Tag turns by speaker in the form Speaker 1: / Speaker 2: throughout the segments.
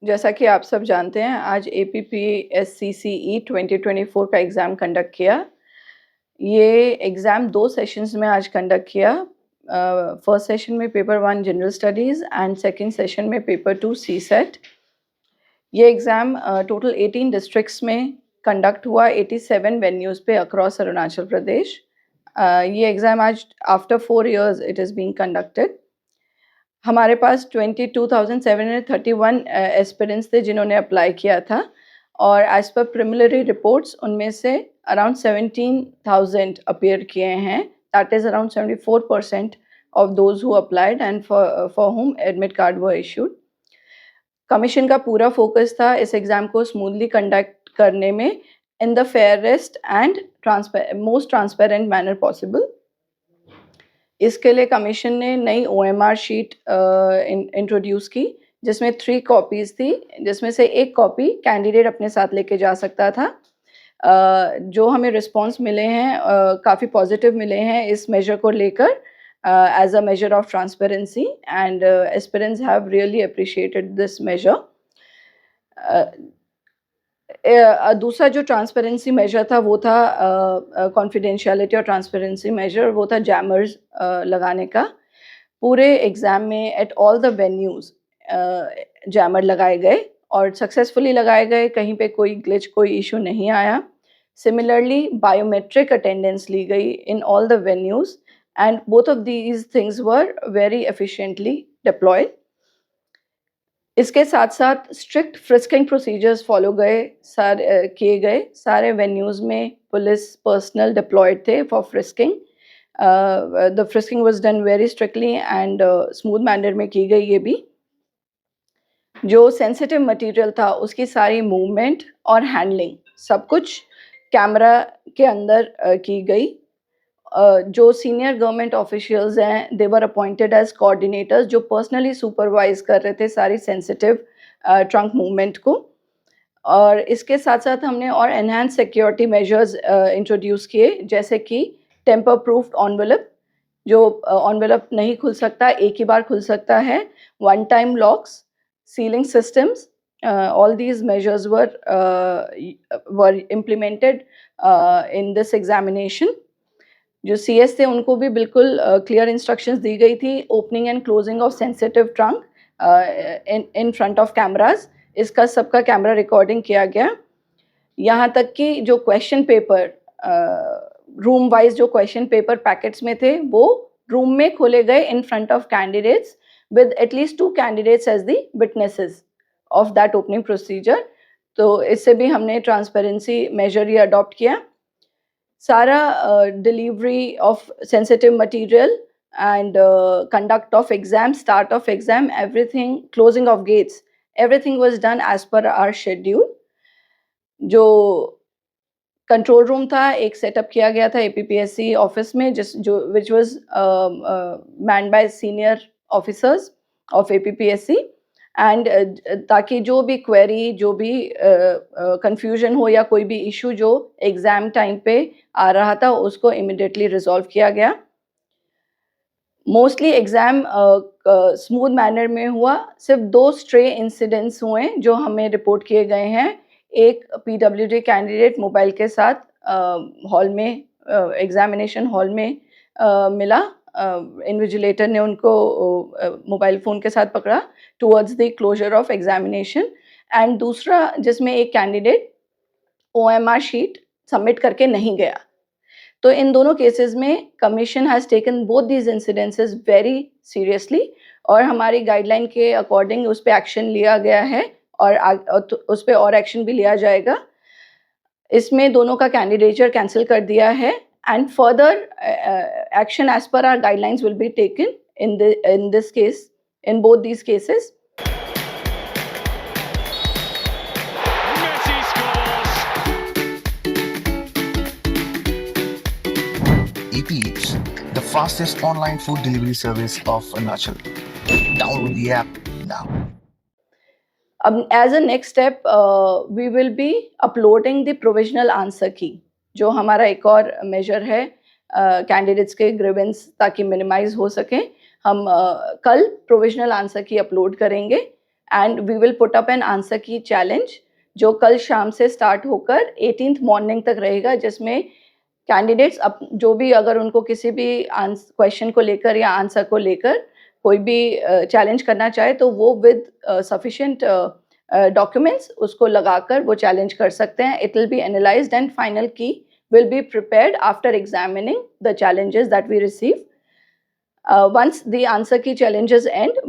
Speaker 1: जैसा कि आप सब जानते हैं, आज APPSCCE 2024 का एग्ज़ाम कंडक्ट किया। ये एग्ज़ाम 2 सेशंस में आज कंडक्ट किया। फर्स्ट सेशन में paper 1 general studies and second session में पेपर 2 सीसेट। ये एग्ज़ाम टोटल 18 डिस्ट्रिक्ट्स में कंडक्ट हुआ, 87 वेन्यूज़ पे अक्रॉस अरुणाचल प्रदेश। ये एग्ज़ाम आज after 4 years it is being conducted. हमारे पास 22,731 एस्पिरेंट्स थे जिन्होंने अप्लाई किया था और एज़ पर प्रिलिमिनरी रिपोर्ट्स उनमें से अराउंड 17,000 अपीयर किए हैं। That is around 74% of those who applied and for whom admit card were issued. Commission का पूरा फोकस था इस एग्ज़ाम को स्मूथली कंडक्ट करने में in the fairest and most transparent manner possible. इसके लिए कमीशन ने नई OMR शीट इंट्रोड्यूस की जिसमें 3 कॉपीज़ थी, जिसमें से एक कॉपी कैंडिडेट अपने साथ लेके जा सकता था। जो हमें रिस्पॉन्स मिले हैं काफ़ी पॉजिटिव मिले हैं इस मेजर को लेकर as a measure of transparency and aspirants have really appreciated this measure. दूसरा जो ट्रांसपेरेंसी मेजर था वो था कॉन्फिडेंशियलिटी और ट्रांसपेरेंसी मेजर, वो था जैमर्स लगाने का। पूरे एग्ज़ाम में at all the venues jammer लगाए गए और सक्सेसफुली लगाए गए, कहीं पे कोई ग्लिच कोई इशू नहीं आया। सिमिलरली बायोमेट्रिक अटेंडेंस ली गई in all the venues and both of these things were very efficiently deployed. इसके साथ-साथ स्ट्रिक्ट फ्रिस्किंग प्रोसीजर्स फॉलो किए गए। सारे वेन्यूज़ में पुलिस पर्सनल डिप्लॉयड थे for frisking. The frisking was done very strictly and smooth manner में की गई ये भी। जो सेंसिटिव मटीरियल था उसकी सारी मूवमेंट और हैंडलिंग सब कुछ कैमरा के अंदर की गई। जो सीनियर गवर्नमेंट ऑफिशियल्स हैं दे वर अपॉइंटेड एज कोऑर्डिनेटर्स जो पर्सनली सुपरवाइज कर रहे थे सारी सेंसिटिव ट्रंक मूवमेंट को। और इसके साथ साथ हमने और एनहांस सिक्योरिटी मेजर्स इंट्रोड्यूस किए, जैसे कि टेम्पर प्रूफ एनवेलप, जो एनवेलप नहीं खुल सकता, एक ही बार खुल सकता है, one time locks, ceiling systems, all these measures were implemented in this examination। जो CS थे उनको भी बिल्कुल क्लियर इंस्ट्रक्शंस दी गई थी opening and closing of sensitive trunk in front of cameras. इसका सबका कैमरा रिकॉर्डिंग किया गया। यहाँ तक कि जो क्वेश्चन पेपर रूम वाइज जो क्वेश्चन पेपर पैकेट्स में थे वो रूम में खोले गए in front of candidates with at least 2 candidates as the witnesses of that opening procedure। तो इससे भी हमने ट्रांसपेरेंसी मेजर ये अडॉप्ट किया। सारा delivery of sensitive material and conduct of exam, start of exam, everything, closing of gates, everything was done as per our schedule. जो control room था एक सेटअप किया गया था APPSC ऑफिस में which was manned by senior officers of APPSC and ताकि जो भी क्वेरी, जो भी कंफ्यूजन हो या कोई भी इशू जो एग्ज़ाम टाइम पे आ रहा था उसको इमिडिएटली रिजॉल्व किया गया। मोस्टली एग्ज़ाम स्मूथ मैनर में हुआ। सिर्फ 2 स्ट्रे इंसिडेंट्स हुए जो हमें रिपोर्ट किए गए हैं। एक PWD कैंडिडेट मोबाइल के साथ हॉल में एग्जामिनेशन हॉल में मिला। इन्विजिलेटर ने उनको मोबाइल फ़ोन के साथ पकड़ा towards the closure of examination. And दूसरा जिसमें एक कैंडिडेट OMR शीट सबमिट करके नहीं गया। तो इन दोनों केसेस में commission has taken both these incidences very seriously और हमारी गाइडलाइन के अकॉर्डिंग उस पर एक्शन लिया गया है और उस पर और एक्शन भी लिया जाएगा। इसमें दोनों का कैंडिडेचर कैंसिल कर दिया है and further action as per our guidelines will be taken in this case, in both these cases।
Speaker 2: Messi scores.
Speaker 3: Eats, the fastest online food delivery service of Arunachal. Download the app now।
Speaker 1: As a next step, we will be uploading the provisional answer key, जो हमारा एक और major है candidates के grievance ताकि minimise हो सके। हम कल प्रोविजनल आंसर की अपलोड करेंगे and we will put up an answer key challenge जो कल शाम से स्टार्ट होकर 18th मॉर्निंग तक रहेगा, जिसमें कैंडिडेट्स जो भी अगर उनको किसी भी क्वेश्चन को लेकर या आंसर को लेकर कोई भी चैलेंज करना चाहे तो वो विद सफिशिएंट डॉक्यूमेंट्स उसको लगाकर वो चैलेंज कर सकते हैं. It will be analysed and final की will be prepared after examining the challenges that we receive. Once the answer key challenges end,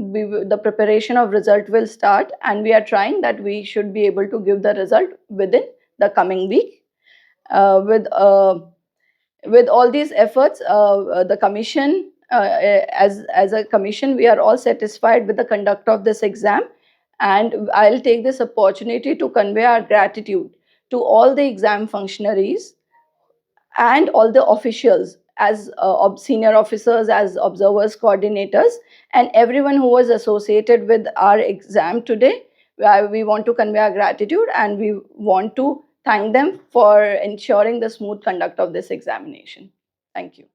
Speaker 1: the preparation of result will start, and we are trying that we should be able to give the result within the coming week. With all these efforts, the commission, as a commission, we are all satisfied with the conduct of this exam, and I'll take this opportunity to convey our gratitude to all the exam functionaries and all the officials as senior officers, as observers, coordinators, and everyone who was associated with our exam today. We want to convey our gratitude, and we want to thank them for ensuring the smooth conduct of this examination. Thank you.